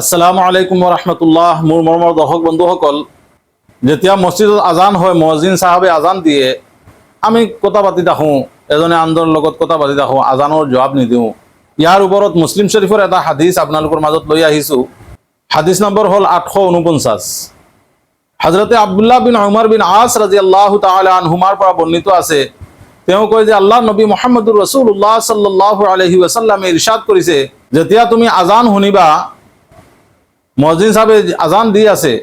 আসসালামু আলাইকুম ৰহমতুল্লাহ। মোৰ মৰমৰ দৰ্শক বন্ধুসকল, যেতিয়া মছজিদত আজান হয়, মুয়াজ্জিন সাহাবে আজান দিয়ে, আমি কথা পাতি থাকোঁ, এজনে আনজনৰ লগত কথা পাতি থাকোঁ, আজানৰ জবাব নিদিওঁ। ইয়াৰ ওপৰত মুছলিম শৰীফৰ এটা হাদিছ আপোনালোকৰ মাজত লৈ আহিছোঁ। হাদিছ নম্বৰ হ'ল 849। হযৰতে আব্দুল্লাহ বিন উমৰ বিন আস ৰাদিয়াল্লাহু তাআলা আনহুমাৰ পৰা বৰ্ণিত আছে। তেওঁ কয় যে আল্লাহৰ নবী মুহাম্মদুৰ ৰাসূলুল্লাহ সাল্লাল্লাহু আলাইহি ওয়াসাল্লামে ইৰশাদ কৰিছে, যেতিয়া তুমি আজান শুনিবা, মুয়াজ্জিন সাহেবে আজান দি আছে,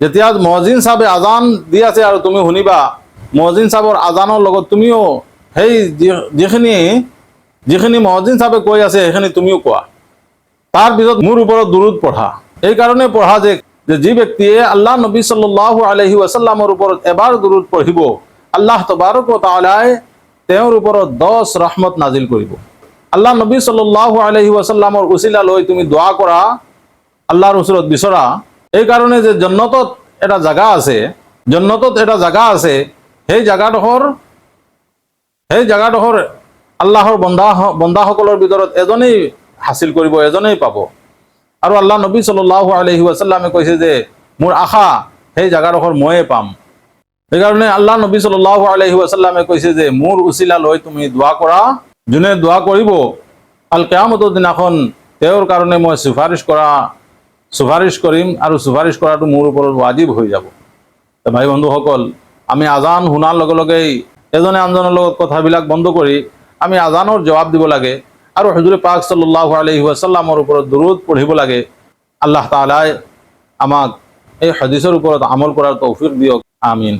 যেতিয়া মুয়াজ্জিন সাহেবে আজান দি আছে আৰু তুমি শুনিবা, মুয়াজ্জিন সাহেবৰ আজানৰ লগত তুমিও সেই যিখিনি মুয়াজ্জিন সাহেবে কৈ আছে সেইখিনি তুমিও কোৱা। তাৰপিছত মোৰ ওপৰত দুৰুদ পঢ়া। এই কাৰণে পঢ়া যে যি ব্যক্তিয়ে আল্লাহ নবী সাল্লাল্লাহু আলাইহি ওয়াসাল্লামৰ ওপৰত এবাৰ দুৰুদ পঢ়িব, আল্লাহ তবাৰক ও তাআলাই তেওঁৰ ওপৰত 10 ৰহমত নাজিল কৰিব। আল্লাহ নবী সাল্লাল্লাহু আলাইহি ওয়াসাল্লামৰ উছিলা লৈ তুমি দোয়া কৰা, আল্লাহৰ ওচৰত বিচৰা। এই কাৰণে যে জান্নাতত এটা জায়গা আছে, সেই জায়গাডোখৰ আল্লাহৰ বন্দাসকলৰ ভিতৰত এজনেই হাসিল কৰিব, এজনেই পাব। আৰু আল্লাহ নবী সাল্লাল্লাহু আলাইহি ওয়াসাল্লামে কৈছে যে মোৰ আশা সেই জায়গাডোখৰ ময়ে পাম। সেইকাৰণে আল্লাহ নবী সাল্লাল্লাহু আলাইহি ওয়াসাল্লামে কৈছে যে মোৰ উছিলা লৈ তুমি দোয়া কৰা, যোনে দোয়া কৰিব আল কিয়ামতৰ দিনাখন তেওঁৰ কাৰণে মই সুপাৰিশ কৰিম আৰু সুপাৰিশ কৰাটো মোৰ ওপৰত ৱাজিব হৈ যাব। ভাই বন্ধুসকল, আমি আজান শুনাৰ লগে লগেই এজনে আনজনৰ লগত কথাবিলাক বন্ধ কৰি আমি আজানৰ জবাব দিব লাগে আৰু হুজুৰ পাক সাল্লাল্লাহু আলাইহি ওয়াসাল্লামৰ ওপৰত দুৰুদ পঢ়িব লাগে। আল্লাহ তাআলাই আমাক এই হাদিসৰ ওপৰত আমল কৰাৰ তৌফিক দিয়ক। আমিন।